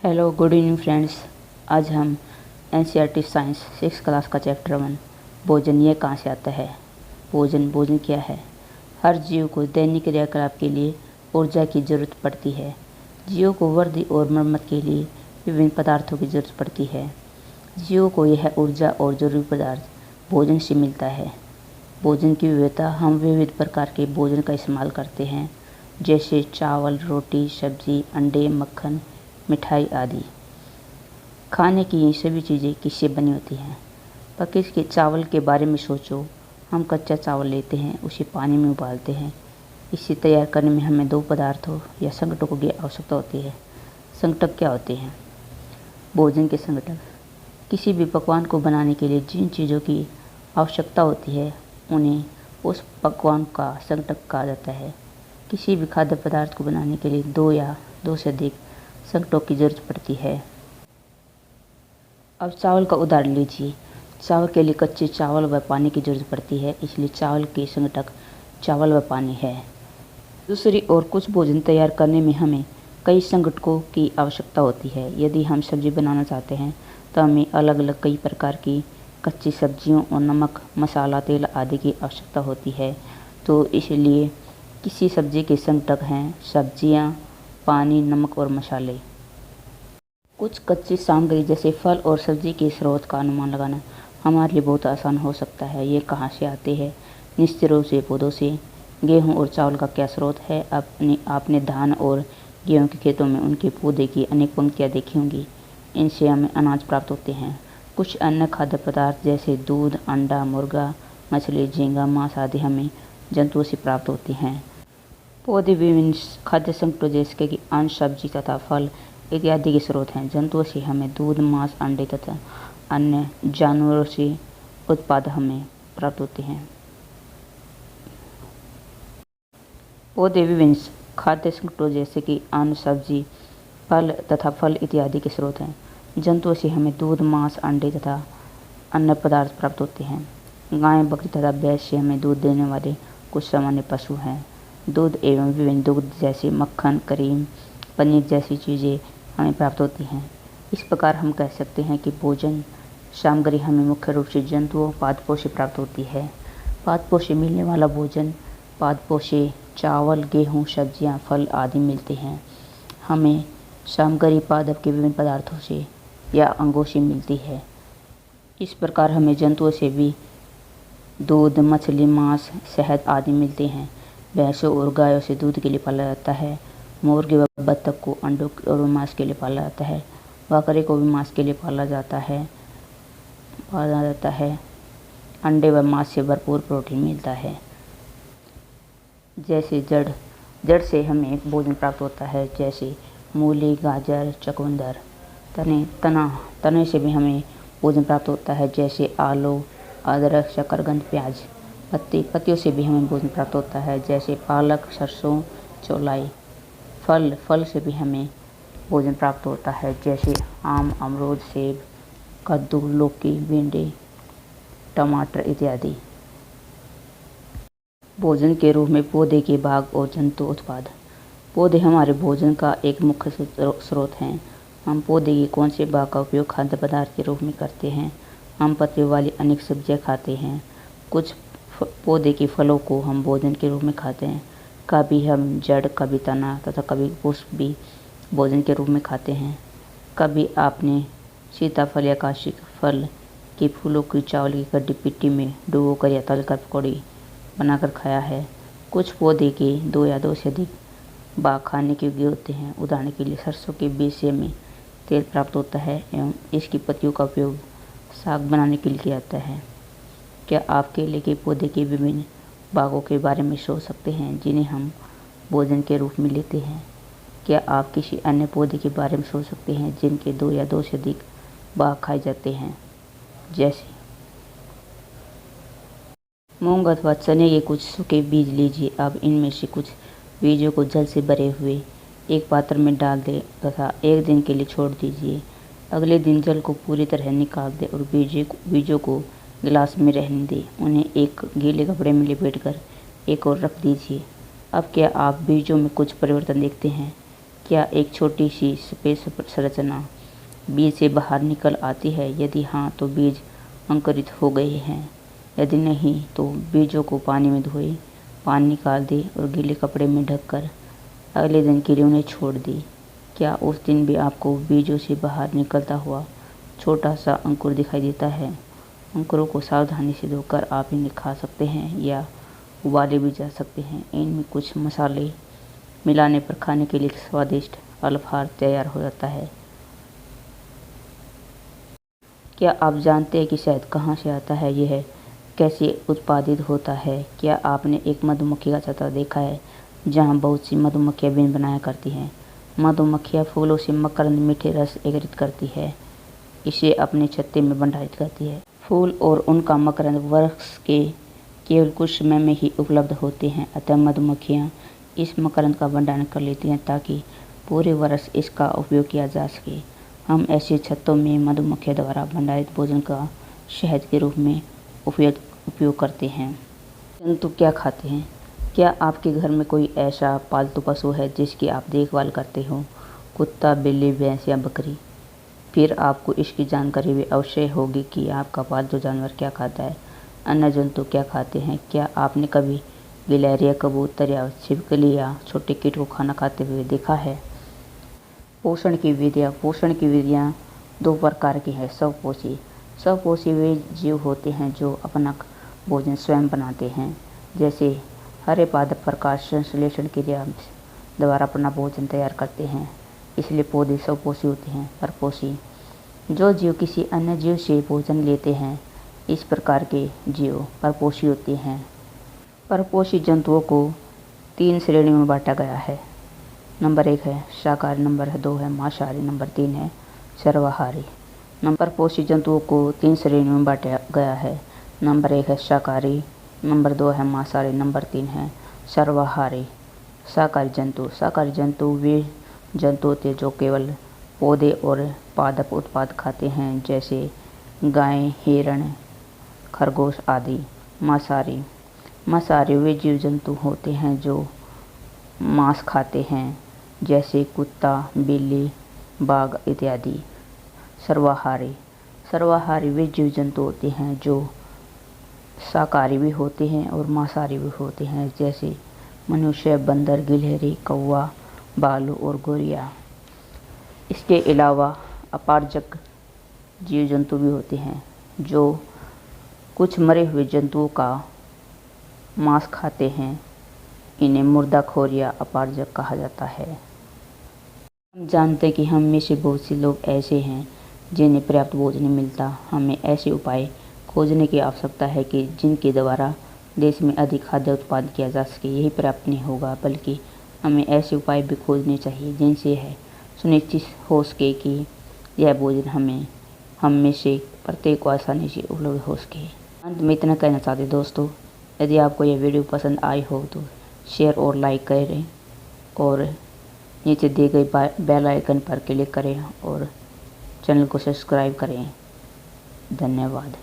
Hello good evening friends. आज हम NCERT science 6 class का चैप्टर 1 भोजन ये कहाँ से आता है। भोजन क्या है। हर जीव को दैनिक क्रियाकलाप के लिए ऊर्जा की ज़रूरत पड़ती है। जीवों को वृद्धि और मरम्मत के लिए विभिन्न पदार्थों की ज़रूरत पड़ती है। जीवों को यह ऊर्जा और जरूरी पदार्थ भोजन से मिलता है। भोजन की विविधता, हम विविध प्रकार के भोजन का इस्तेमाल करते हैं, जैसे चावल, रोटी, सब्जी, अंडे, मक्खन, मिठाई आदि। खाने की ये सभी चीज़ें किससे बनी होती हैं। पके के चावल के बारे में सोचो। हम कच्चा चावल लेते हैं, उसे पानी में उबालते हैं। इसे तैयार करने में हमें दो पदार्थों या संघटकों की आवश्यकता होती है। संघटक क्या होते हैं। भोजन के संघटक किसी भी पकवान को बनाने के लिए जिन चीज़ों की आवश्यकता होती है उन्हें उस पकवान का संघटक कहा जाता है। किसी भी खाद्य पदार्थ को बनाने के लिए दो या दो से अधिक संघटकों की जरूरत पड़ती है। अब चावल का उदाहरण लीजिए। चावल के लिए कच्चे चावल व पानी की जरूरत पड़ती है, इसलिए चावल के संघटक चावल व पानी है। दूसरी ओर कुछ भोजन तैयार करने में हमें कई संघटकों की आवश्यकता होती है। यदि हम सब्जी बनाना चाहते हैं तो हमें अलग अलग कई प्रकार की कच्ची सब्जियों और नमक, मसाला, तेल आदि की आवश्यकता होती है। तो इसलिए किसी सब्जी के संघटक हैं सब्जियां, पानी, नमक और मसाले। कुछ कच्ची सामग्री जैसे फल और सब्जी के स्रोत का अनुमान लगाना हमारे लिए बहुत आसान हो सकता है। ये कहाँ से आते हैं। निश्चित रूप से पौधों से। गेहूं और चावल का क्या स्रोत है। आपने धान और गेहूं के खेतों में उनके पौधे की अनेक पंक्तियाँ देखी होंगी। इनसे हमें अनाज प्राप्त होते हैं। कुछ अन्य खाद्य पदार्थ जैसे दूध, अंडा, मुर्गा, मछली, झींगा, मांस आदि हमें जंतुओं से प्राप्त होते हैं। पौधे विभिन्न खाद्य संकटों जैसे कि अन्न, सब्जी तथा फल इत्यादि के स्रोत हैं। जंतुओं से हमें दूध, मांस, अंडे तथा अन्य जानवरों से उत्पाद हमें प्राप्त होते हैं। पौधे विभिन्न खाद्य संकटों जैसे कि अन्न, सब्जी, फल तथा फल इत्यादि के स्रोत हैं। जंतुओं से हमें दूध, मांस, अंडे तथा अन्य पदार्थ प्राप्त होते हैं। गाय, बकरी तथा भैंस से हमें दूध देने वाले कुछ सामान्य पशु हैं। दूध एवं विभिन्न दुग्ध जैसे मक्खन, क्रीम, पनीर जैसी चीज़ें हमें प्राप्त होती हैं। इस प्रकार हम कह सकते हैं कि भोजन सामग्री हमें मुख्य रूप से जंतुओं, पादपों से प्राप्त होती है। पादपों से मिलने वाला भोजन, पादपों से चावल, गेहूँ, सब्जियाँ, फल आदि मिलते हैं। हमें सामग्री पादप के विभिन्न पदार्थों से या अंगों से मिलती है। इस प्रकार हमें जंतुओं से भी दूध, मछली, मांस, शहद आदि मिलते हैं। भैंसों और गायों से दूध के लिए पाला जाता है। मुर्गे व बत्तख को अंडों और मांस के लिए पाला जाता है। बकरे को भी मांस के लिए पाला जाता है। अंडे व मांस से भरपूर प्रोटीन मिलता है। जैसे जड़ से हमें भोजन प्राप्त होता है, जैसे मूली, गाजर, चुकंदर। तने से भी हमें भोजन प्राप्त होता है, जैसे आलू, अदरक, शकरकंद, प्याज। पत्तियों से भी हमें भोजन प्राप्त होता है, जैसे पालक, सरसों, चौलाई। फल से भी हमें भोजन प्राप्त होता है, जैसे आम, अमरूद, सेब, कद्दू, लौकी, भिंडी, टमाटर इत्यादि। भोजन के रूप में पौधे के भाग और जंतु उत्पाद। पौधे हमारे भोजन का एक मुख्य स्रोत हैं। हम पौधे के कौन से भाग का उपयोग खाद्य पदार्थ के रूप में करते हैं। हम पत्तियों वाली अनेक सब्जियां खाते हैं। कुछ पौधे के फलों को हम भोजन के रूप में खाते हैं। कभी हम जड़, कभी तना तथा कभी पुष्प भी भोजन के रूप में खाते हैं। कभी आपने सीताफल या काशी फल के फूलों की चावल की कड्डी पिट्टी में डुबोकर या तलकर पकौड़ी बनाकर खाया है। कुछ पौधे के दो या दो से अधिक भाग खाने के योग्य होते हैं। उदाहरण के लिए सरसों के बीज से हमें तेल प्राप्त होता है एवं इसकी पत्तियों का उपयोग साग बनाने के लिए किया जाता है। क्या आप केले के पौधे के विभिन्न भागों के बारे में सोच सकते हैं जिन्हें हम भोजन के रूप में लेते हैं। क्या आप किसी अन्य पौधे के बारे में सोच सकते हैं जिनके दो या दो से अधिक भाग खाए जाते हैं, जैसे मूंग अथवा चने के कुछ सूखे बीज लीजिए। अब इनमें से कुछ बीजों को जल से भरे हुए एक पात्र में डाल दें तथा एक दिन के लिए छोड़ दीजिए। अगले दिन जल को पूरी तरह निकाल दें और बीजों को गिलास में रहने दें। उन्हें एक गीले कपड़े में लपेटकर एक ओर रख दीजिए। अब क्या आप बीजों में कुछ परिवर्तन देखते हैं। क्या एक छोटी सी सफेद संरचना बीज से बाहर निकल आती है? यदि हाँ, तो बीज अंकुरित हो गए हैं। यदि नहीं, तो बीजों को पानी में धोए, पानी निकाल दें और गीले कपड़े में ढककर अगले दिन के लिए उन्हें छोड़ दें। क्या उस दिन भी आपको बीजों से बाहर निकलता हुआ छोटा सा अंकुर दिखाई देता है? अंकुरों को सावधानी से धोकर आप इन्हें खा सकते हैं या उबाले भी जा सकते हैं। इनमें कुछ मसाले मिलाने पर खाने के लिए स्वादिष्ट अल्पाहार तैयार हो जाता है। क्या आप जानते हैं कि शहद कहाँ से आता है? यह कैसे उत्पादित होता है? क्या आपने एक मधुमक्खी का छत्ता देखा है जहाँ बहुत सी मधुमक्खियाँ बीन बनाया करती हैं? मधुमक्खियाँ फूलों से मकरंद मीठे रस एकत्रित करती है, इसे अपने छत्ते में भंडारित करती है। फूल और उनका मकरंद वर्ष के केवल कुछ समय में ही उपलब्ध होते हैं, अतः मधुमक्खियाँ इस मकरंद का भंडारण कर लेती हैं ताकि पूरे वर्ष इसका उपयोग किया जा सके। हम ऐसे छत्तों में मधुमक्खियों द्वारा भंडारित भोजन का शहद के रूप में उपयोग करते हैं। जंतु क्या खाते हैं? क्या आपके घर में कोई ऐसा पालतू पशु है जिसकी आप देखभाल करते हो? कुत्ता, बिल्ली, भैंस या बकरी? फिर आपको इसकी जानकारी भी अवश्य होगी कि आपका पालतू जानवर क्या खाता है। अन्य जंतु क्या खाते हैं? क्या आपने कभी गिलहरी, कबूतर या छिपकली या छोटे कीट को खाना खाते हुए देखा है? पोषण की विधियाँ दो प्रकार की है। स्वपोषी वे जीव होते हैं जो अपना भोजन स्वयं बनाते हैं, जैसे हरे पादप प्रकाश संश्लेषण क्रिया द्वारा अपना भोजन तैयार करते हैं, इसलिए पौधे स्वपोषी होते हैं। परपोषी जो जीव किसी अन्य जीव से भोजन लेते हैं, इस प्रकार के जीव परपोषी होते हैं। परपोषी जंतुओं को 3 श्रेणियों में बांटा गया है। नंबर 1 है शाकाहारी, नंबर 2 है मांसाहारी, नंबर 3 है सर्वाहारी। परपोषी जंतुओं को 3 श्रेणियों में बांटा गया है। नंबर 1 है शाकाहारी, नंबर 2 है मांसाहारी, नंबर 3 है सर्वाहारी। शाकाहारी जंतु वे जंतु होते हैं जो केवल पौधे और पादप उत्पाद खाते हैं, जैसे गाय, हिरण, खरगोश आदि। मांसाहारी वे जीव जंतु होते हैं जो मांस खाते हैं, जैसे कुत्ता, बिल्ली, बाघ इत्यादि। सर्वाहारी वे जीव जंतु होते हैं जो शाकाहारी भी होते हैं और मांसाहारी भी होते हैं, जैसे मनुष्य, बंदर, गिलहरी, कौवा, भालू और गौरैया। इसके अलावा अपार्जक जीव जंतु भी होते हैं जो कुछ मरे हुए जंतुओं का मांस खाते हैं, इन्हें मुर्दाखोर या अपार्जक कहा जाता है। हम जानते हैं कि हम में से बहुत से लोग ऐसे हैं जिन्हें पर्याप्त भोजन नहीं मिलता। हमें ऐसे उपाय खोजने की आवश्यकता है कि जिनके द्वारा देश में अधिक खाद्य उत्पादन किया जा सके। यही पर्याप्त नहीं होगा, बल्कि हमें ऐसे उपाय भी खोजने चाहिए जिनसे यह सुनिश्चित हो सके कि यह भोजन हम में से प्रत्येक को आसानी से उपलब्ध हो सके। अंत में इतना कहना चाहते दोस्तों, यदि आपको यह वीडियो पसंद आई हो तो शेयर और लाइक करें और नीचे दिए गए बेल आइकन पर क्लिक करें और चैनल को सब्सक्राइब करें। धन्यवाद।